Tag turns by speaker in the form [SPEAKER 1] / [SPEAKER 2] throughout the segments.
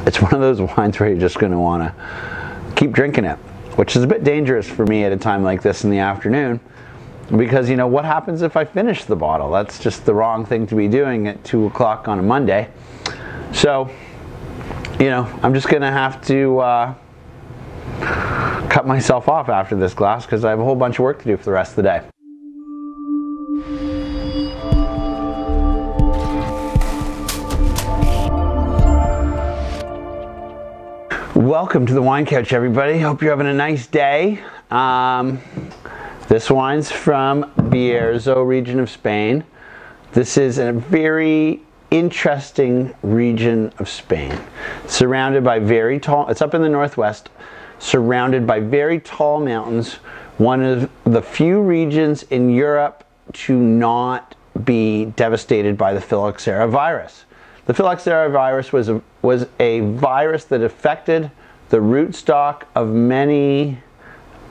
[SPEAKER 1] it's one of those wines where you're just going to want to keep drinking it, which is a bit dangerous for me at a time like this in the afternoon, because, you know, what happens if I finish the bottle? That's just the wrong thing to be doing at 2 o'clock on a Monday. So, you know, I'm just going to have to cut myself off after this glass, because I have a whole bunch of work to do for the rest of the day. Welcome to the Wine Couch, everybody. Hope you're having a nice day. This wine's from Bierzo region of Spain. This is a very interesting region of Spain, surrounded by very tall, it's up in the northwest, surrounded by very tall mountains, one of the few regions in Europe to not be devastated by the phylloxera virus. The phylloxera virus was a virus that affected the rootstock of many,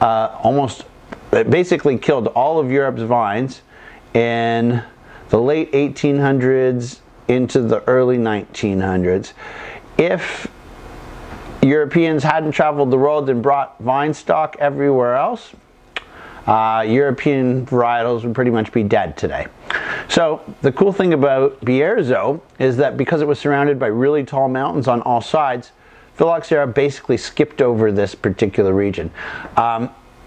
[SPEAKER 1] it basically killed all of Europe's vines in the late 1800s into the early 1900s. If Europeans hadn't traveled the world and brought vine stock everywhere else, European varietals would pretty much be dead today. So the cool thing about Bierzo is that because it was surrounded by really tall mountains on all sides, phylloxera basically skipped over this particular region.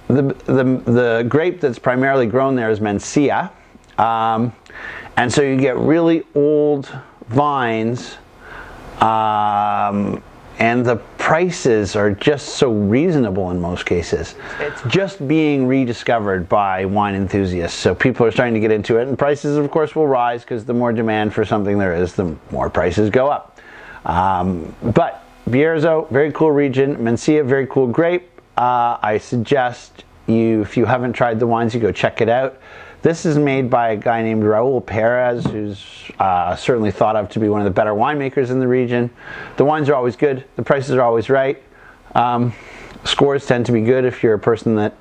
[SPEAKER 1] The grape that's primarily grown there is Mencia, and so you get really old vines, and the prices are just so reasonable in most cases. It's just being rediscovered by wine enthusiasts, so people are starting to get into it, and prices of course will rise because the more demand for something there is, the more prices go up. But Bierzo, very cool region. Mencia, very cool grape. I suggest you, if you haven't tried the wines, you go check it out. This is made by a guy named Raul Perez, who's certainly thought of to be one of the better winemakers in the region. The wines are always good. The prices are always right. Scores tend to be good if you're a person that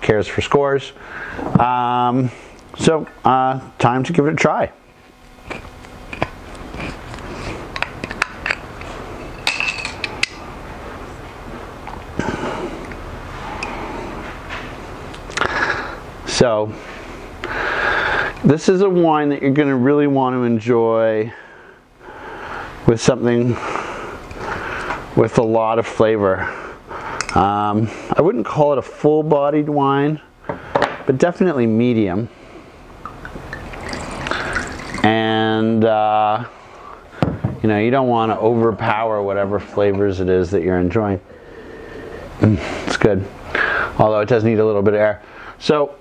[SPEAKER 1] cares for scores. Time to give it a try. So, this is a wine that you're going to really want to enjoy with something with a lot of flavor. I wouldn't call it a full-bodied wine, but definitely medium. And, you know, you don't want to overpower whatever flavors it is that you're enjoying. It's good, although it does need a little bit of air. So,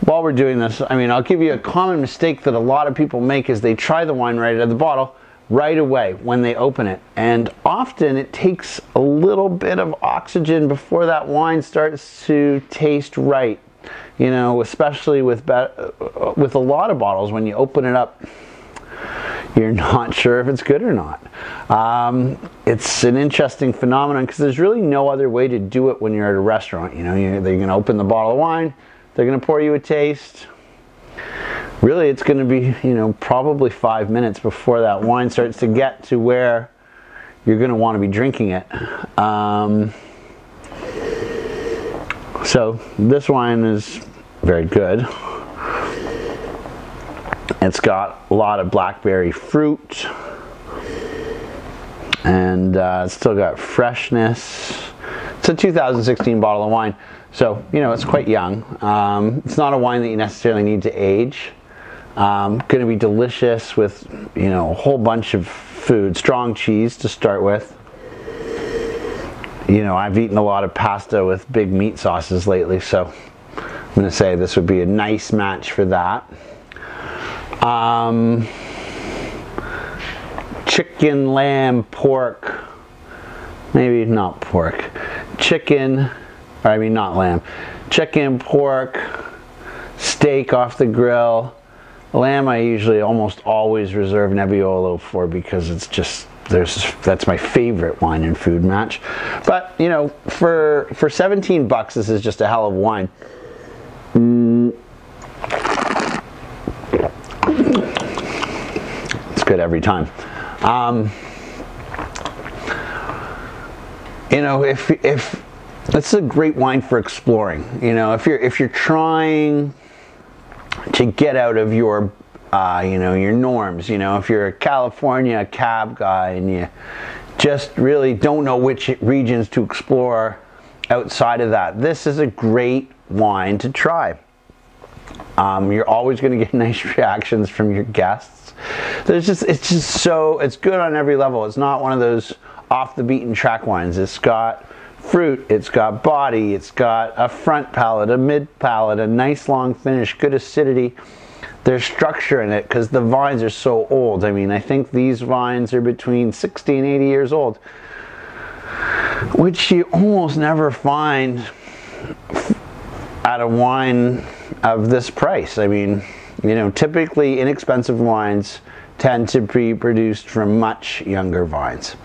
[SPEAKER 1] while we're doing this, I mean, I'll give you a common mistake that a lot of people make is they try the wine right out of the bottle right away when they open it. And often it takes a little bit of oxygen before that wine starts to taste right. You know, especially with a lot of bottles, when you open it up, you're not sure if it's good or not. It's an interesting phenomenon because there's really no other way to do it when you're at a restaurant. You know, they're going to open the bottle of wine, they're going to pour you a taste. Really, it's going to be, you know, probably 5 minutes before that wine starts to get to where you're going to want to be drinking it. So this wine is very good. It's got a lot of blackberry fruit, and it's still got freshness. It's a 2016 bottle of wine, so you know it's quite young. It's not a wine that you necessarily need to age. Going to be delicious with, you know, a whole bunch of food. Strong cheese to start with. You know, I've eaten a lot of pasta with big meat sauces lately, so I'm going to say this would be a nice match for that. Chicken, lamb, pork, maybe not pork. Chicken, or I mean not lamb. Chicken, pork, steak off the grill. Lamb I usually almost always reserve Nebbiolo for because it's just, that's my favorite wine and food match. But you know, for 17 bucks, this is just a hell of a wine. It's good every time. you know, if this is a great wine for exploring. You know, if you're trying to get out of your you know, your norms. You know, if you're a California cab guy and you just really don't know which regions to explore outside of that, this is a great wine to try. You're always going to get nice reactions from your guests. It's good on every level. It's not one of those off the beaten track wines. It's got fruit, it's got body, it's got a front palate, a mid palate, a nice long finish, good acidity. There's structure in it because the vines are so old. I mean, I think these vines are between 60 and 80 years old, which you almost never find at a wine of this price. I mean, you know, typically inexpensive wines tend to be produced from much younger vines.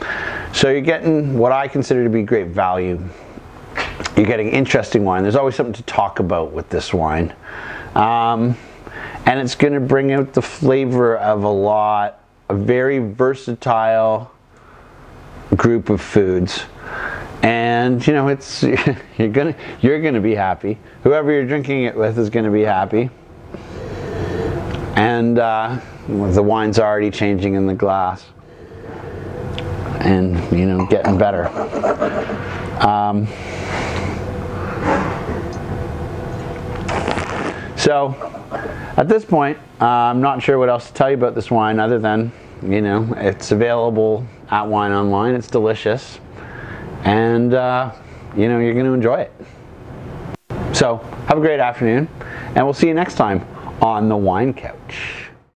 [SPEAKER 1] So you're getting what I consider to be great value. You're getting interesting wine. There's always something to talk about with this wine. And it's going to bring out the flavor of a very versatile group of foods. And you know, it's you're gonna be happy. Whoever you're drinking it with is gonna be happy. And the wine's already changing in the glass, and you know, getting better. So at this point, I'm not sure what else to tell you about this wine other than, you know, it's available at Wine Online. It's delicious, and you know, you're going to enjoy it. So have a great afternoon, and we'll see you next time on the Wine Couch.